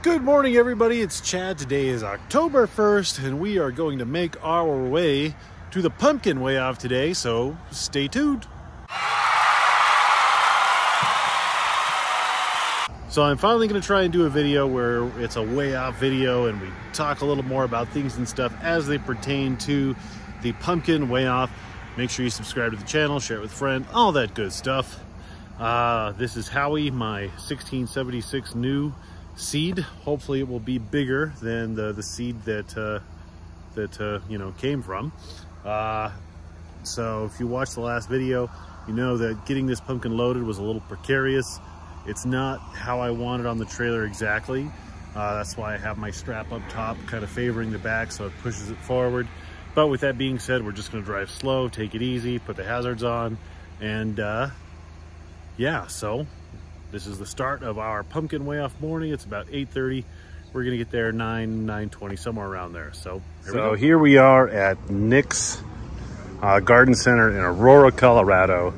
Good morning, everybody. It's Chad. Today is October 1st, and we are going to make our way to the pumpkin weigh off today, so stay tuned. So I'm finally going to try and do a video where it's a weigh off video and we talk a little more about things and stuff as they pertain to the pumpkin weigh off. Make sure you subscribe to the channel, share it with a friend, all that good stuff. This is Howie, my 1676 new seed. Hopefully it will be bigger than the seed that you know, came from. So if you watched the last video, you know that getting this pumpkin loaded was a little precarious. It's not how I want it on the trailer exactly. That's why I have my strap up top kind of favoring the back so it pushes it forward. But with that being said, we're just going to drive slow, take it easy, put the hazards on, and yeah, so this is the start of our pumpkin weigh off morning. It's about 8:30. We're gonna get there 9:20, somewhere around there. So here we are at Nick's Garden Center in Aurora, Colorado.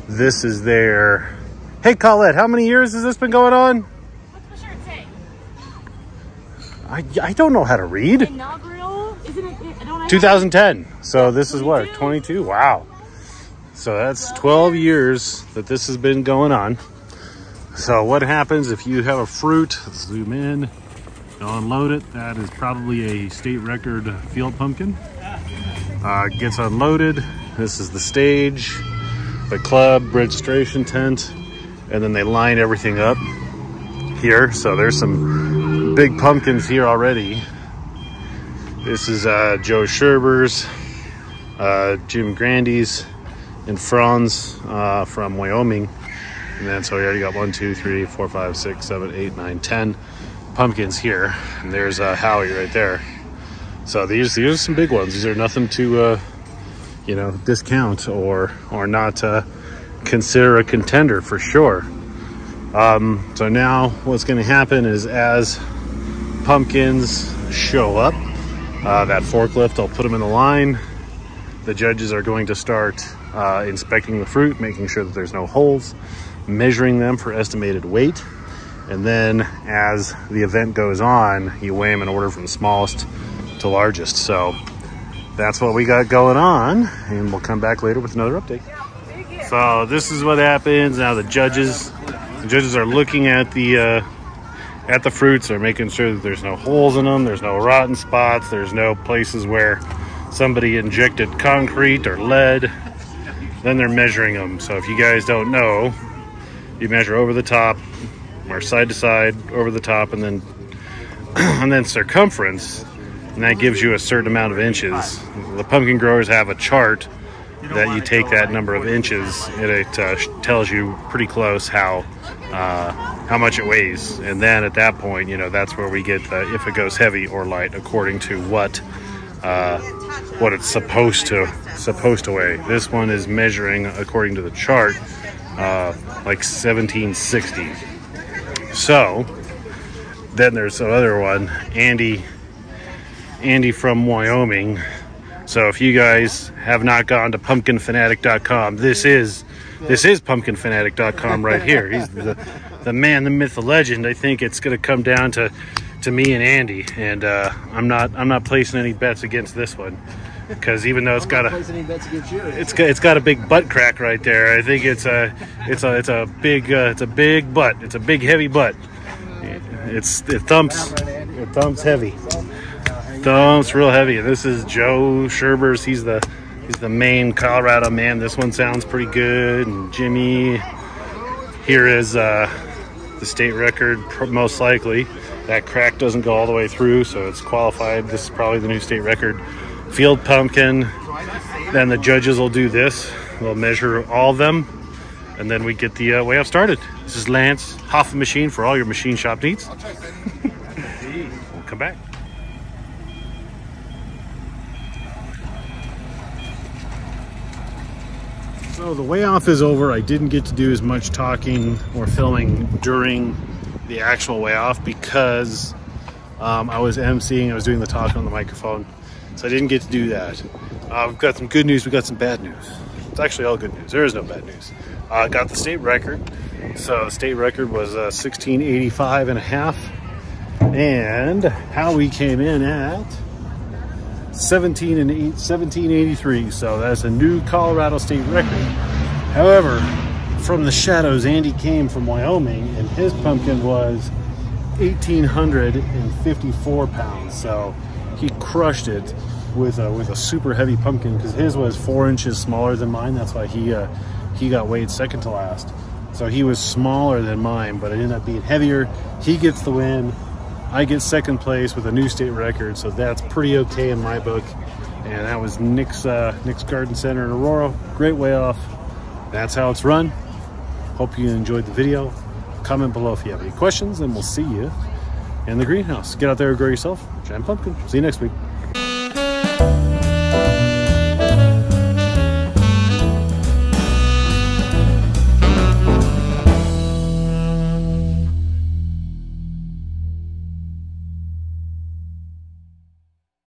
This is their, hey Colette, how many years has this been going on? What's the shirt say? I don't know how to read. Inaugural, isn't it? I don't know. 2010. So this is what, 22? Wow. So that's 12 years that this has been going on. So what happens if you have a fruit, let's zoom in, unload it. That is probably a state record field pumpkin. Gets unloaded. This is the stage, the club, registration tent, and then they line everything up here. So there's some big pumpkins here already. This is Joe Scherber's, Jim Grandy's, and Franz from Wyoming. And then so we already got 1, 2, 3, 4, 5, 6, 7, 8, 9, 10 pumpkins here. And there's Howie right there. So these are some big ones. These are nothing to you know, discount or not consider a contender for sure. So now what's going to happen is as pumpkins show up, that forklift, I'll put them in the line. The judges are going to start inspecting the fruit, making sure that there's no holes, measuring them for estimated weight, and then as the event goes on, you weigh them in order from smallest to largest. So that's what we got going on, and we'll come back later with another update. So this is what happens now. The judges are looking at the fruits. They're making sure that there's no holes in them, there's no rotten spots, there's no places where somebody injected concrete or lead. Then they're measuring them. So if you guys don't know, you measure over the top or side to side, over the top, and then circumference, and that gives you a certain amount of inches. The pumpkin growers have a chart that you take that number of inches, and it tells you pretty close how much it weighs. And then at that point, you know, that's where we get if it goes heavy or light according to what it's supposed to weigh. This one is measuring according to the chart like 1760. So then there's another one, Andy from Wyoming. So if you guys have not gone to pumpkinfanatic.com, this is pumpkinfanatic.com right here. He's the man, the myth, the legend. I think it's going to come down to me and Andy, and I'm not placing any bets against this one, because even though it's got a big butt crack right there, I think it's a big butt. It's a big heavy butt. It thumps heavy. Thumps real heavy. And this is Joe Scherber's. He's the main Colorado man. This one sounds pretty good. And Jimmy, here is the state record, most likely. That crack doesn't go all the way through, so it's qualified. This is probably the new state record field pumpkin. Then the judges will do this. They'll measure all of them, and then we get the weigh off started. This is Lance, Hoffa Machine, for all your machine shop needs. We'll come back. So the weigh off is over. I didn't get to do as much talking or filming during the actual weigh off because I was emceeing. I was doing the talking on the microphone, so I didn't get to do that. We've got some good news, we've got some bad news. It's actually all good news. There is no bad news. Got the state record. So the state record was 1685 and a half. And Howie came in at 1783. So that's a new Colorado state record. However, from the shadows, Andy came from Wyoming, and his pumpkin was 1,854 pounds. So he crushed it with a super heavy pumpkin, because his was 4 inches smaller than mine. That's why he got weighed second to last. So he was smaller than mine, but it ended up being heavier. He gets the win. I get second place with a new state record, so that's pretty okay in my book. And that was Nick's Garden Center in Aurora. Great way off. That's how it's run. Hope you enjoyed the video. Comment below if you have any questions, and we'll see you in the greenhouse. Get out there and grow yourself a giant pumpkin. See you next week.